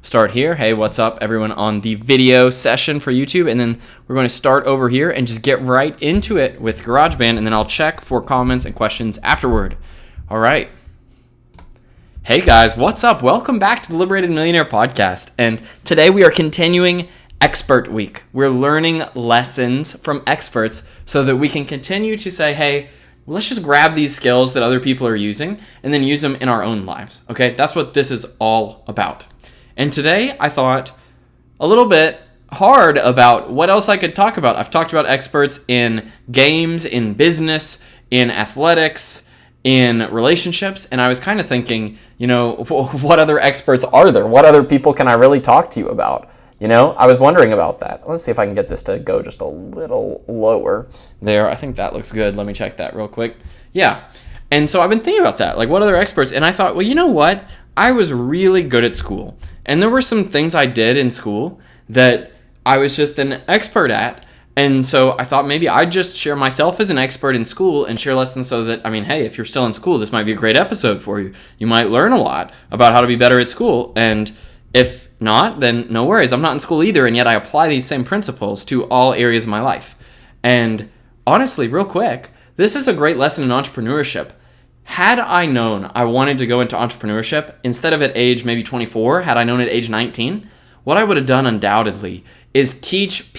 start here. Hey, what's up, everyone on the video session for YouTube? And then we're going to start over here and just get right into it with GarageBand, and then I'll check for comments and questions afterward. All right. Hey guys, what's up? Welcome back to the Liberated Millionaire Podcast. And today we are continuing Expert Week. We're learning lessons from experts so that we can continue to say, hey, let's just grab these skills that other people are using and then use them in our own lives. Okay, that's what this is all about. And today I thought a little bit hard about what else I could talk about. I've talked about experts in games, in business, in athletics, in relationships, and I was kind of thinking, what other experts are there? What other people can I really talk to you about? I was wondering about that. Let's see if I can get this to go just a little lower there. I think that looks good. Let me check that real quick. Yeah. And so I've been thinking about that, like what other experts? And I thought, well, you know what? I was really good at school. And there were some things I did in school that I was just an expert at. And so I thought maybe I'd just share myself as an expert in school and share lessons so that, hey, if you're still in school, this might be a great episode for you. You might learn a lot about how to be better at school. And if not, then no worries. I'm not in school either, and yet I apply these same principles to all areas of my life. And honestly, real quick, this is a great lesson in entrepreneurship. Had I known I wanted to go into entrepreneurship, instead of at age maybe 24, had I known at age 19, what I would have done undoubtedly is teach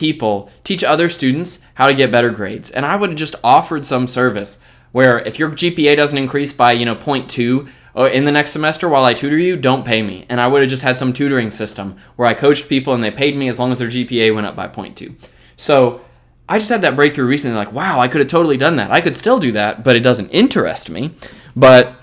other students how to get better grades. And I would have just offered some service where if your GPA doesn't increase by, 0.2 in the next semester while I tutor you, don't pay me. And I would have just had some tutoring system where I coached people and they paid me as long as their GPA went up by 0.2. So I just had that breakthrough recently, like, wow, I could have totally done that. I could still do that, but it doesn't interest me. But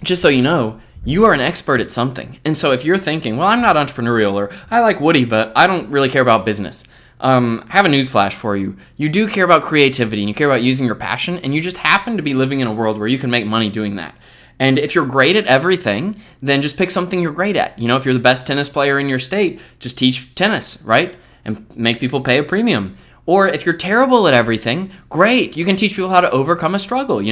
just so you know, you are an expert at something. And so if you're thinking, well, I'm not entrepreneurial, or I like Woody, but I don't really care about business. Have a newsflash for you. You do care about creativity and you care about using your passion, and you just happen to be living in a world where you can make money doing that. And if you're great at everything, then just pick something you're great at. If you're the best tennis player in your state, just teach tennis, right? And make people pay a premium. Or if you're terrible at everything, great. You can teach people how to overcome a struggle,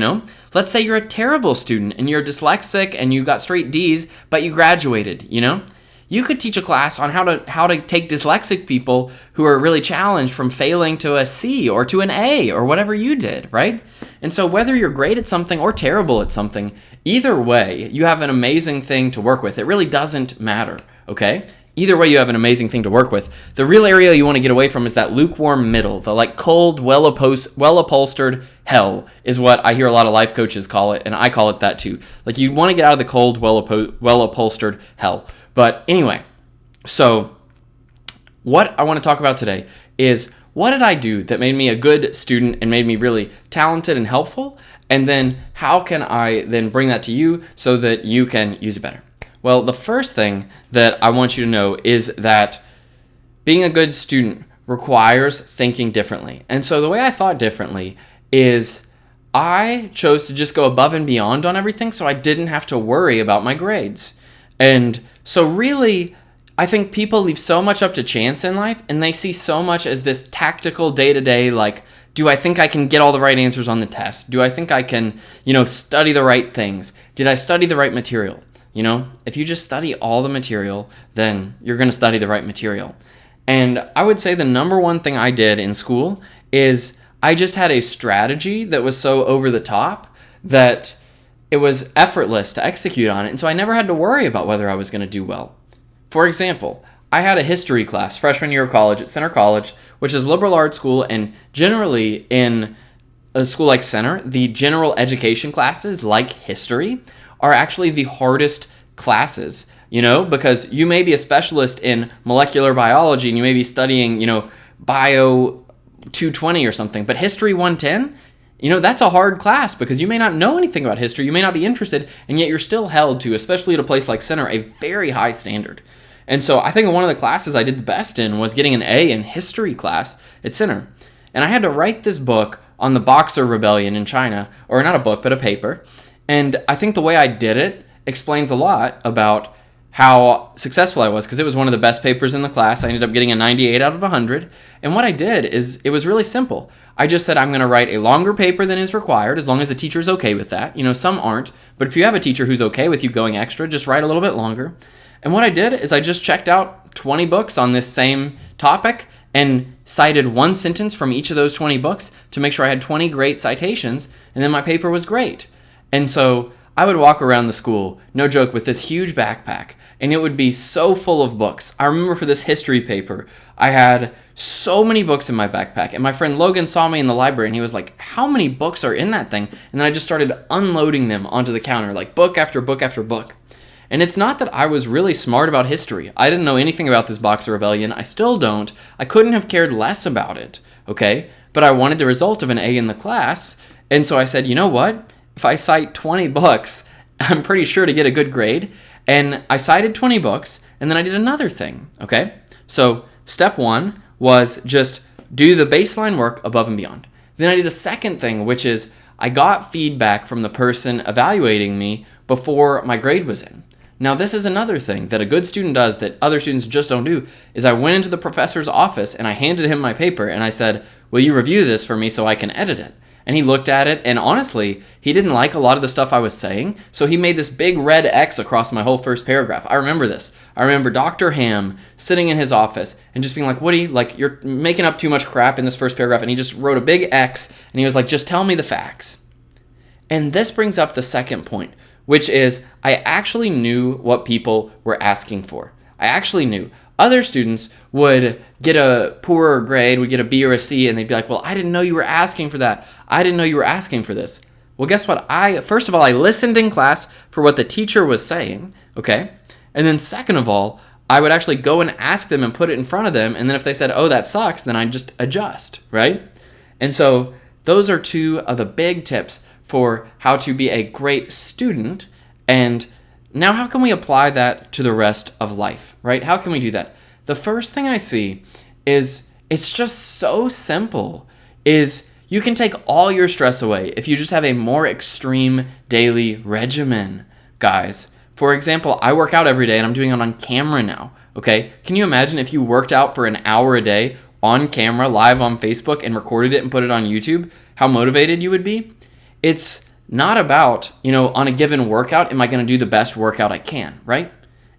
Let's say you're a terrible student and you're dyslexic and you got straight D's, but you graduated, You could teach a class on how to take dyslexic people who are really challenged from failing to a C or to an A or whatever you did, right? And so whether you're great at something or terrible at something, either way, you have an amazing thing to work with. It really doesn't matter, okay? Either way, you have an amazing thing to work with. The real area you want to get away from is that lukewarm middle, the cold, well-upholstered hell is what I hear a lot of life coaches call it, and I call it that too. You want to get out of the cold, well-upholstered hell. But anyway, so what I want to talk about today is what did I do that made me a good student and made me really talented and helpful? And then how can I then bring that to you so that you can use it better? Well, the first thing that I want you to know is that being a good student requires thinking differently. And so the way I thought differently is I chose to just go above and beyond on everything so I didn't have to worry about my grades. And so really, I think people leave so much up to chance in life, and they see so much as this tactical day-to-day, do I think I can get all the right answers on the test? Do I think I can, study the right things? Did I study the right material? If you just study all the material, then you're going to study the right material. And I would say the number one thing I did in school is I just had a strategy that was so over the top that it was effortless to execute on it. And so I never had to worry about whether I was going to do well. For example, I had a history class freshman year of college at Center College, which is a liberal arts school, and generally in a school like Center, the general education classes like history are actually the hardest classes, because you may be a specialist in molecular biology and you may be studying, bio 220 or something, but history 110, that's a hard class because you may not know anything about history, you may not be interested, and yet you're still held to, especially at a place like Center, a very high standard. And so I think one of the classes I did the best in was getting an A in history class at Center. And I had to write this book on the Boxer Rebellion in China, or not a book, but a paper. And I think the way I did it explains a lot about how successful I was, because it was one of the best papers in the class. I ended up getting a 98 out of 100. And what I did is, it was really simple. I just said I'm going to write a longer paper than is required, as long as the teacher's okay with that. Some aren't, but if you have a teacher who's okay with you going extra, just write a little bit longer. And what I did is I just checked out 20 books on this same topic and cited one sentence from each of those 20 books to make sure I had 20 great citations, and then my paper was great. And so I would walk around the school, no joke, with this huge backpack, and it would be so full of books. I remember for this history paper, I had so many books in my backpack, and my friend Logan saw me in the library, and he was like, how many books are in that thing? And then I just started unloading them onto the counter, like book after book after book. And it's not that I was really smart about history. I didn't know anything about this Boxer Rebellion. I still don't. I couldn't have cared less about it, okay? But I wanted the result of an A in the class, and so I said, you know what? If I cite 20 books, I'm pretty sure to get a good grade. And I cited 20 books, and then I did another thing, okay? So step one was just do the baseline work above and beyond. Then I did a second thing, which is I got feedback from the person evaluating me before my grade was in. Now, this is another thing that a good student does that other students just don't do, is I went into the professor's office and I handed him my paper and I said, will you review this for me so I can edit it? And he looked at it, and honestly, he didn't like a lot of the stuff I was saying, so he made this big red X across my whole first paragraph. I remember this. I remember Dr. Ham sitting in his office and just being like, Woody, like, you're making up too much crap in this first paragraph, and he just wrote a big X, and he was like, just tell me the facts. And this brings up the second point, which is I actually knew what people were asking for. I actually knew. Other students would get a poorer grade, would get a B or a C, and they'd be like, well, I didn't know you were asking for that. I didn't know you were asking for this. Well, guess what? First of all, I listened in class for what the teacher was saying, okay? And then second of all, I would actually go and ask them and put it in front of them, and then if they said, oh, that sucks, then I'd just adjust, right? And so those are two of the big tips for how to be a great student. And now how can we apply that to the rest of life, right? How can we do that? The first thing I see is it's just so simple, is you can take all your stress away if you just have a more extreme daily regimen, guys. For example, I work out every day and I'm doing it on camera now, okay? Can you imagine if you worked out for an hour a day on camera, live on Facebook, and recorded it and put it on YouTube, how motivated you would be? It's not about, on a given workout, am I going to do the best workout I can, right?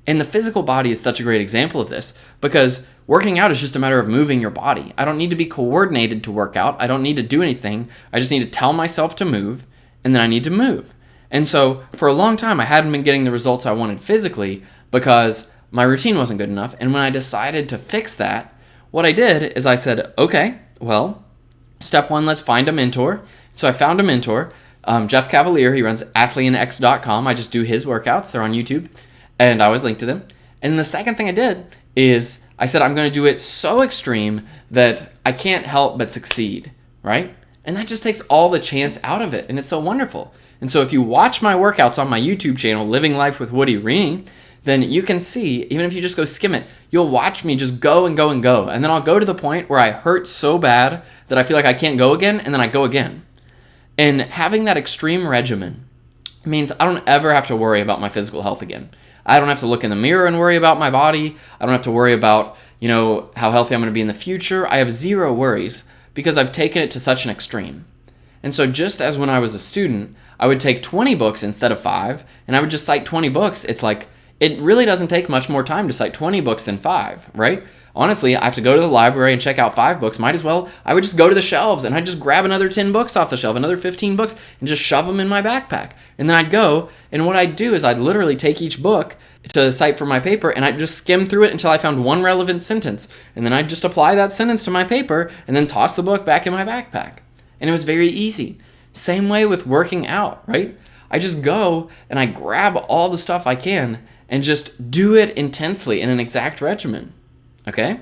And the physical body is such a great example of this because working out is just a matter of moving your body. I don't need to be coordinated to work out. I don't need to do anything. I just need to tell myself to move, and then I need to move. And so for a long time, I hadn't been getting the results I wanted physically because my routine wasn't good enough. And when I decided to fix that, what I did is I said, okay, well, step one, let's find a mentor. So I found a mentor. Jeff Cavalier, he runs athleanx.com. I just do his workouts. They're on YouTube, and I always link to them. And the second thing I did is I said I'm going to do it so extreme that I can't help but succeed, right? And that just takes all the chance out of it, and it's so wonderful. And so if you watch my workouts on my YouTube channel, Living Life with Woody Rini, then you can see, even if you just go skim it, you'll watch me just go and go and go. And then I'll go to the point where I hurt so bad that I feel like I can't go again, and then I go again. And having that extreme regimen means I don't ever have to worry about my physical health again. I don't have to look in the mirror and worry about my body. I don't have to worry about, how healthy I'm going to be in the future. I have zero worries because I've taken it to such an extreme. And so just as when I was a student, I would take 20 books instead of 5, and I would just cite 20 books. It's like, it really doesn't take much more time to cite 20 books than 5, right? Honestly, I have to go to the library and check out 5 books. Might as well, I would just go to the shelves and I'd just grab another 10 books off the shelf, another 15 books, and just shove them in my backpack. And then I'd go, and what I'd do is I'd literally take each book to cite for my paper, and I'd just skim through it until I found one relevant sentence. And then I'd just apply that sentence to my paper and then toss the book back in my backpack. And it was very easy. Same way with working out, right? I just go and I grab all the stuff I can and just do it intensely in an exact regimen. Okay?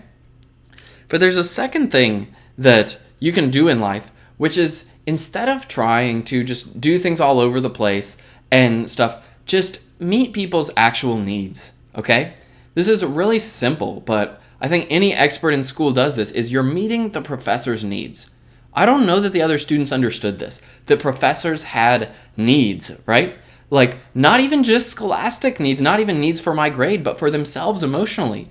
But there's a second thing that you can do in life, which is instead of trying to just do things all over the place and stuff, just meet people's actual needs. Okay? This is really simple, but I think any expert in school does this, is you're meeting the professor's needs. I don't know that the other students understood this, that professors had needs, right? Like, not even just scholastic needs, not even needs for my grade, but for themselves emotionally,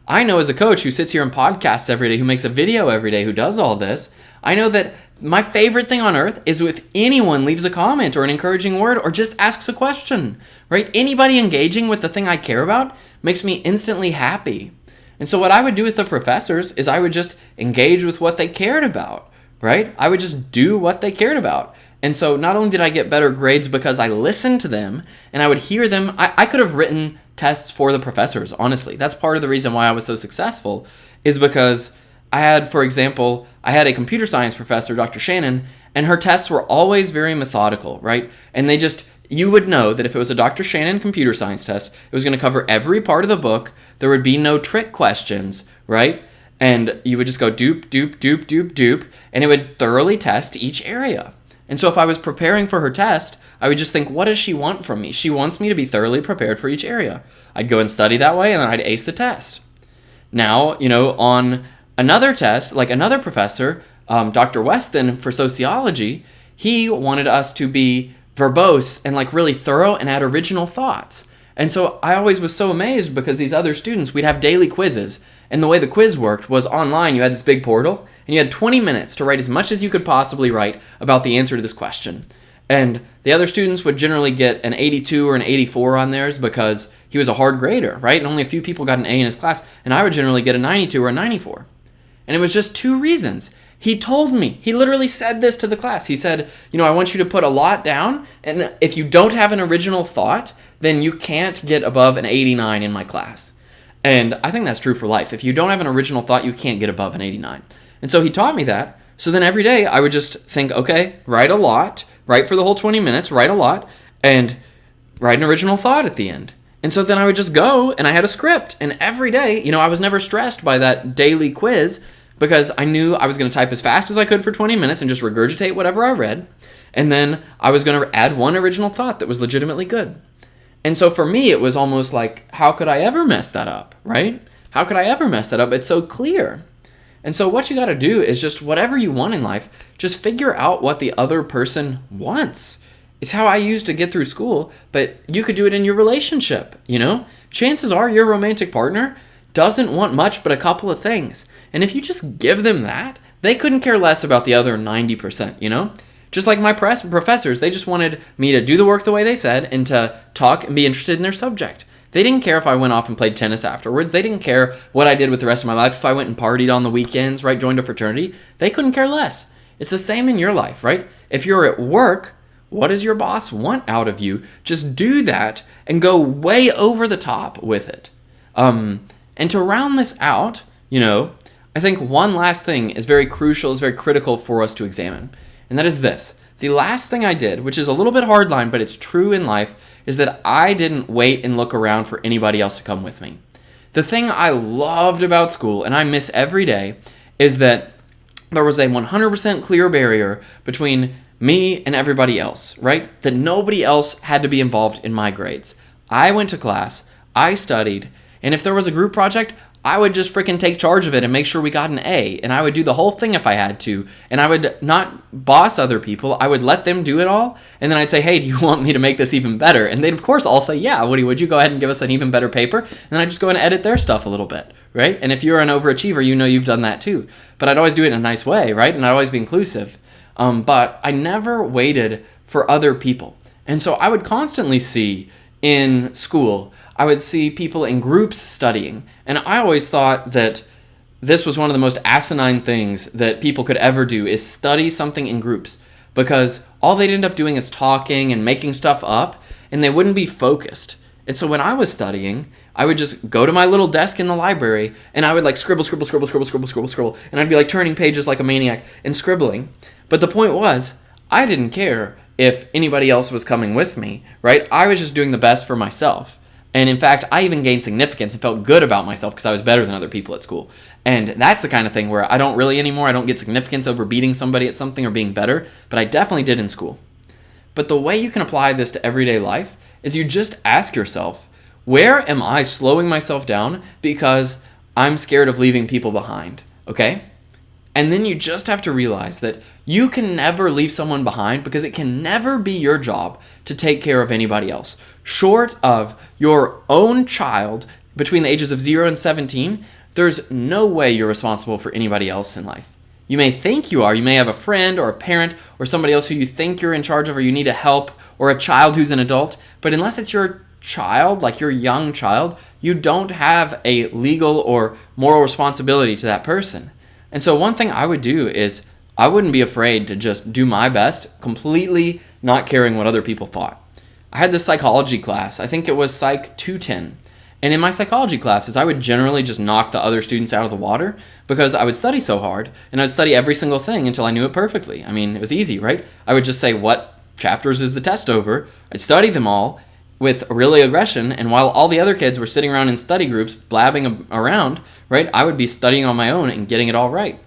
I know as a coach who sits here and podcasts every day, who makes a video every day, who does all this, I know that my favorite thing on earth is if anyone leaves a comment or an encouraging word or just asks a question, right? Anybody engaging with the thing I care about makes me instantly happy. And so what I would do with the professors is I would just engage with what they cared about, right? I would just do what they cared about. And so not only did I get better grades because I listened to them and I would hear them, I could have written tests for the professors, honestly. That's part of the reason why I was so successful, is because I had, for example, I had a computer science professor, Dr. Shannon, and her tests were always very methodical, right? And you would know that if it was a Dr. Shannon computer science test, it was going to cover every part of the book. There would be no trick questions, right? And you would just go dupe, dupe, dupe, dupe, dupe, and it would thoroughly test each area. And so if I was preparing for her test, I would just think, what does she want from me? She wants me to be thoroughly prepared for each area. I'd go and study that way, and then I'd ace the test. Now, on another test, like another professor, Dr. Weston for sociology, he wanted us to be verbose and like really thorough and add original thoughts. And so I always was so amazed because these other students, we'd have daily quizzes. And the way the quiz worked was online, you had this big portal, and you had 20 minutes to write as much as you could possibly write about the answer to this question. And the other students would generally get an 82 or an 84 on theirs because he was a hard grader, right? And only a few people got an A in his class. And I would generally get a 92 or a 94. And it was just two reasons. He told me, he literally said this to the class. He said, I want you to put a lot down, and if you don't have an original thought, then you can't get above an 89 in my class. And I think that's true for life. If you don't have an original thought, you can't get above an 89. And so he taught me that. So then every day I would just think, okay, write a lot, write for the whole 20 minutes, write a lot, and write an original thought at the end. And so then I would just go, and I had a script. And every day, I was never stressed by that daily quiz because I knew I was going to type as fast as I could for 20 minutes and just regurgitate whatever I read. And then I was going to add one original thought that was legitimately good. And so for me, it was almost like, how could I ever mess that up, right? How could I ever mess that up? It's so clear. And so what you got to do is just whatever you want in life, just figure out what the other person wants. It's how I used to get through school, but you could do it in your relationship, Chances are your romantic partner doesn't want much but a couple of things. And if you just give them that, they couldn't care less about the other 90%, Just like my professors, they just wanted me to do the work the way they said and to talk and be interested in their subject. They didn't care if I went off and played tennis afterwards. They didn't care what I did with the rest of my life. If I went and partied on the weekends, right, joined a fraternity, they couldn't care less. It's the same in your life, right? If you're at work, what does your boss want out of you? Just do that and go way over the top with it. And to round this out, I think one last thing is very crucial, is very critical for us to examine. And that is this. The last thing I did, which is a little bit hardline, but it's true in life, is that I didn't wait and look around for anybody else to come with me. The thing I loved about school, and I miss every day, is that there was a 100% clear barrier between me and everybody else, right? That nobody else had to be involved in my grades. I went to class, I studied, and if there was a group project, I would just freaking take charge of it and make sure we got an A. And I would do the whole thing if I had to. And I would not boss other people. I would let them do it all. And then I'd say, hey, do you want me to make this even better? And they'd, of course, all say, yeah, Woody, would you go ahead and give us an even better paper? And then I'd just go and edit their stuff a little bit, right? And if you're an overachiever, you've done that too. But I'd always do it in a nice way, right? And I'd always be inclusive. But I never waited for other people. And so I would constantly see in school, I would see people in groups studying. And I always thought that this was one of the most asinine things that people could ever do, is study something in groups. Because all they'd end up doing is talking and making stuff up, and they wouldn't be focused. And so when I was studying, I would just go to my little desk in the library, and I would like scribble, and I'd be like turning pages like a maniac and scribbling. But the point was, I didn't care if anybody else was coming with me, right? I was just doing the best for myself. And in fact, I even gained significance and felt good about myself because I was better than other people at school. And that's the kind of thing where I don't really anymore. I don't get significance over beating somebody at something or being better, but I definitely did in school. But the way you can apply this to everyday life is you just ask yourself, where am I slowing myself down because I'm scared of leaving people behind, okay? And then you just have to realize that you can never leave someone behind because it can never be your job to take care of anybody else. Short of your own child between the ages of 0 and 17, there's no way you're responsible for anybody else in life. You may think you are. You may have a friend or a parent or somebody else who you think you're in charge of or you need to help, or a child who's an adult. But unless it's your child, like your young child, you don't have a legal or moral responsibility to that person. And so one thing I would do is I wouldn't be afraid to just do my best, completely not caring what other people thought. I had this psychology class. I think it was Psych 210. And in my psychology classes, I would generally just knock the other students out of the water because I would study so hard, and I would study every single thing until I knew it perfectly. I mean, it was easy, right? I would just say, what chapters is the test over? I'd study them all with really aggression, and while all the other kids were sitting around in study groups blabbing around, right, I would be studying on my own and getting it all right.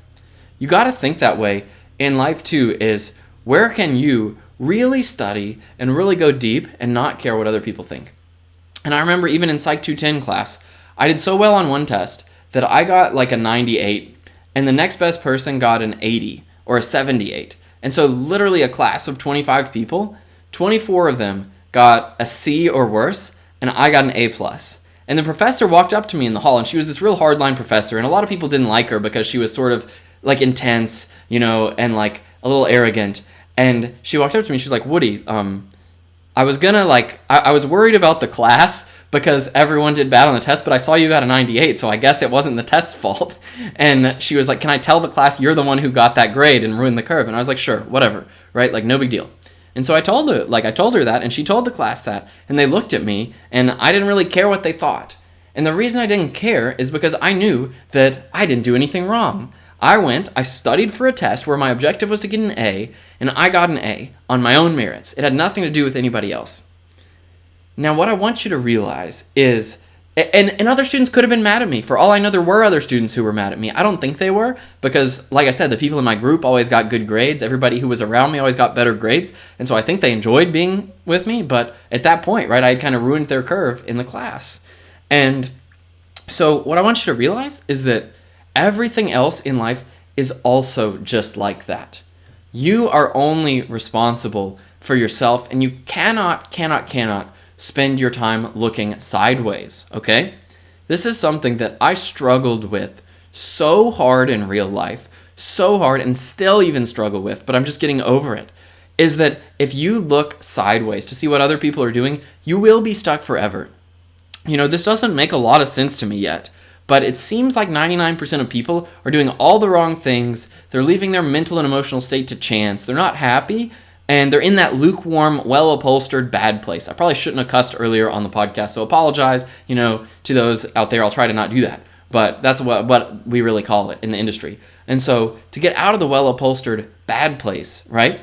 You got to think that way in life too, is where can you really study and really go deep and not care what other people think? And I remember even in Psych 210 class, I did so well on one test that I got like a 98, and the next best person got an 80 or a 78. And so literally a class of 25 people, 24 of them got a C or worse, and I got an A+. And the professor walked up to me in the hall, and she was this real hardline professor, and a lot of people didn't like her because she was sort of like intense, and like a little arrogant. And she walked up to me, she was like, Woody, I was worried about the class because everyone did bad on the test, but I saw you got a 98, so I guess it wasn't the test's fault. And she was like, can I tell the class you're the one who got that grade and ruined the curve? And I was like, sure, whatever, right? Like, no big deal. And so I told her that, and she told the class that, and they looked at me, and I didn't really care what they thought. And the reason I didn't care is because I knew that I didn't do anything wrong. I studied for a test where my objective was to get an A, and I got an A on my own merits. It had nothing to do with anybody else. Now, what I want you to realize is, and other students could have been mad at me. For all I know, there were other students who were mad at me. I don't think they were, because, like I said, the people in my group always got good grades. Everybody who was around me always got better grades, and so I think they enjoyed being with me, but at that point, right, I had kind of ruined their curve in the class. And so what I want you to realize is that everything else in life is also just like that. You are only responsible for yourself, and you cannot spend your time looking sideways, okay? This is something that I struggled with so hard in real life, so hard, and still even struggle with, but I'm just getting over it, is that if you look sideways to see what other people are doing, you will be stuck forever. This doesn't make a lot of sense to me yet, but it seems like 99% of people are doing all the wrong things. They're leaving their mental and emotional state to chance. They're not happy, and they're in that lukewarm, well-upholstered bad place. I probably shouldn't have cussed earlier on the podcast, so apologize, to those out there. I'll try to not do that, but that's what we really call it in the industry. And so to get out of the well-upholstered bad place, right,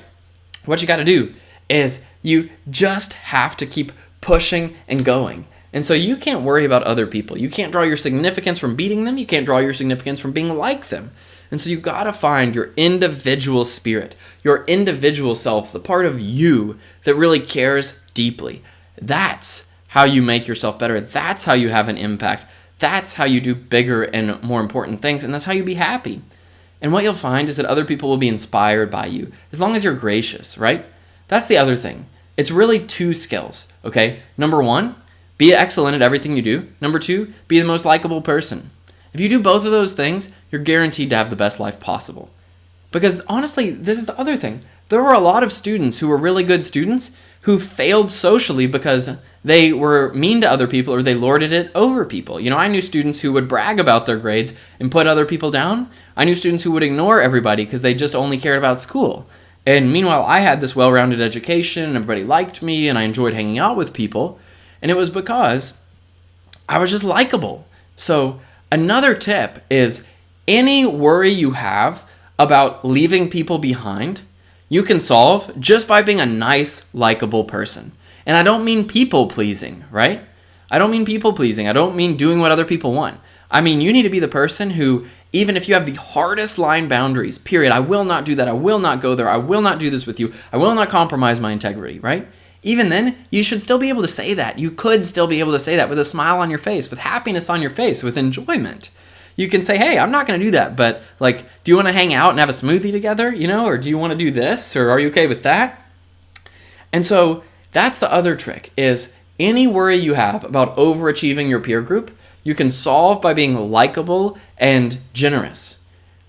what you got to do is you just have to keep pushing and going. And so you can't worry about other people. You can't draw your significance from beating them. You can't draw your significance from being like them. And so you've got to find your individual spirit, your individual self, the part of you that really cares deeply. That's how you make yourself better. That's how you have an impact. That's how you do bigger and more important things. And that's how you be happy. And what you'll find is that other people will be inspired by you as long as you're gracious, right? That's the other thing. It's really two skills, okay? Number one, be excellent at everything you do. Number two, be the most likable person. If you do both of those things, you're guaranteed to have the best life possible. Because honestly, this is the other thing. There were a lot of students who were really good students who failed socially because they were mean to other people or they lorded it over people. I knew students who would brag about their grades and put other people down. I knew students who would ignore everybody because they just only cared about school. And meanwhile, I had this well-rounded education and everybody liked me and I enjoyed hanging out with people. And it was because I was just likable. So another tip is any worry you have about leaving people behind, you can solve just by being a nice, likable person. And I don't mean people-pleasing, right? I don't mean people-pleasing. I don't mean doing what other people want. I mean, you need to be the person who, even if you have the hardest line boundaries, period, I will not do that, I will not go there, I will not do this with you, I will not compromise my integrity, right? Even then, you should still be able to say that. You could still be able to say that with a smile on your face, with happiness on your face, with enjoyment. You can say, hey, I'm not going to do that, but do you want to hang out and have a smoothie together, or do you want to do this, or are you okay with that? And so that's the other trick, is any worry you have about overachieving your peer group, You can solve by being likable and generous.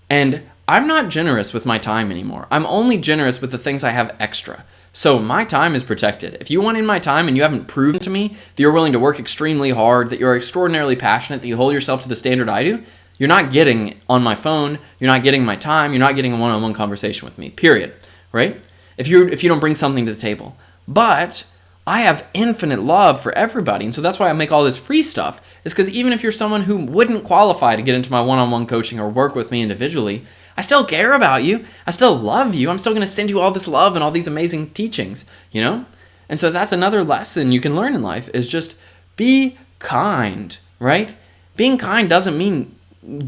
And I'm not generous with my time anymore. I'm only generous with the things I have extra. So my time is protected. If you want in my time and you haven't proven to me that you're willing to work extremely hard, that you're extraordinarily passionate, that you hold yourself to the standard I do, you're not getting on my phone, you're not getting my time, you're not getting a one-on-one conversation with me, period, right? If you don't bring something to the table. But I have infinite love for everybody, and so that's why I make all this free stuff, is because even if you're someone who wouldn't qualify to get into my one-on-one coaching or work with me individually, I still care about you, I still love you, I'm still going to send you all this love and all these amazing teachings, you know? And so that's another lesson you can learn in life, is just be kind, right? Being kind doesn't mean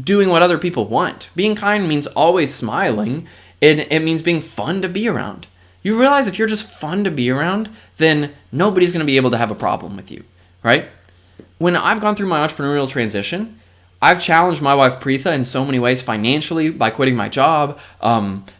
doing what other people want. Being kind means always smiling, and it means being fun to be around. You realize if you're just fun to be around, then nobody's going to be able to have a problem with you, right? When I've gone through my entrepreneurial transition, I've challenged my wife Preetha in so many ways, financially by quitting my job,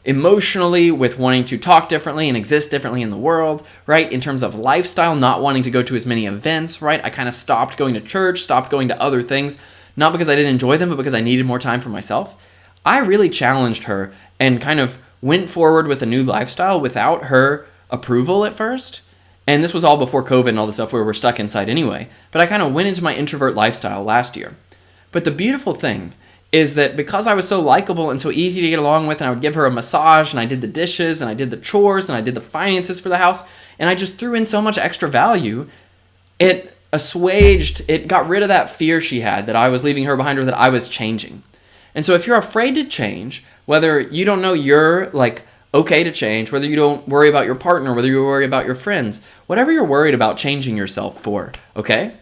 emotionally with wanting to talk differently and exist differently in the world, right? In terms of lifestyle, not wanting to go to as many events, right? I kind of stopped going to church, stopped going to other things, not because I didn't enjoy them, but because I needed more time for myself. I really challenged her and kind of went forward with a new lifestyle without her approval at first. And this was all before COVID and all the stuff where we're stuck inside anyway. But I kind of went into my introvert lifestyle last year. But the beautiful thing is that because I was so likable and so easy to get along with, and I would give her a massage, and I did the dishes, and I did the chores, and I did the finances for the house, and I just threw in so much extra value, it assuaged, it got rid of that fear she had that I was leaving her behind, or that I was changing. And so if you're afraid to change, whether you don't know you're like okay to change, whether you don't worry about your partner, whether you worry about your friends, whatever you're worried about changing yourself for, okay?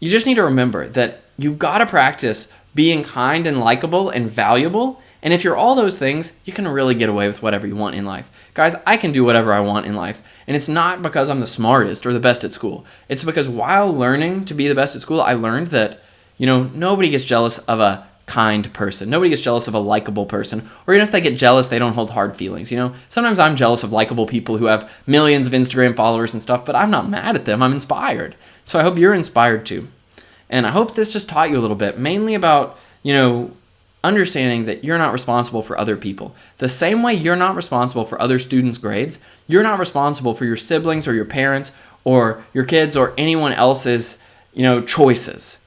You just need to remember that you gotta practice being kind and likable and valuable. And if you're all those things, you can really get away with whatever you want in life. Guys, I can do whatever I want in life. And it's not because I'm the smartest or the best at school. It's because while learning to be the best at school, I learned that, nobody gets jealous of a kind person. Nobody gets jealous of a likable person. Or even if they get jealous, they don't hold hard feelings. Sometimes I'm jealous of likable people who have millions of Instagram followers and stuff, but I'm not mad at them. I'm inspired. So I hope you're inspired too. And I hope this just taught you a little bit, mainly about, understanding that you're not responsible for other people. The same way you're not responsible for other students' grades, you're not responsible for your siblings or your parents or your kids or anyone else's, choices.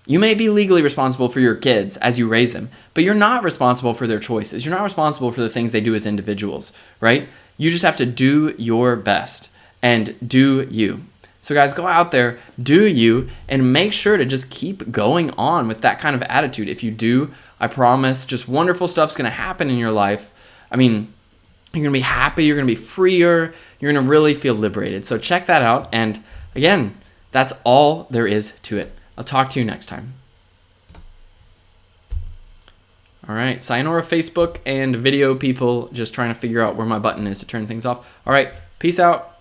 You may be legally responsible for your kids as you raise them, but you're not responsible for their choices. You're not responsible for the things they do as individuals, right? You just have to do your best and do you. So guys, go out there, do you, and make sure to just keep going on with that kind of attitude. If you do, I promise, just wonderful stuff's going to happen in your life. I mean, you're going to be happy, you're going to be freer, you're going to really feel liberated. So check that out. And again, that's all there is to it. I'll talk to you next time. All right, sayonara Facebook and video people, just trying to figure out where my button is to turn things off. All right, peace out.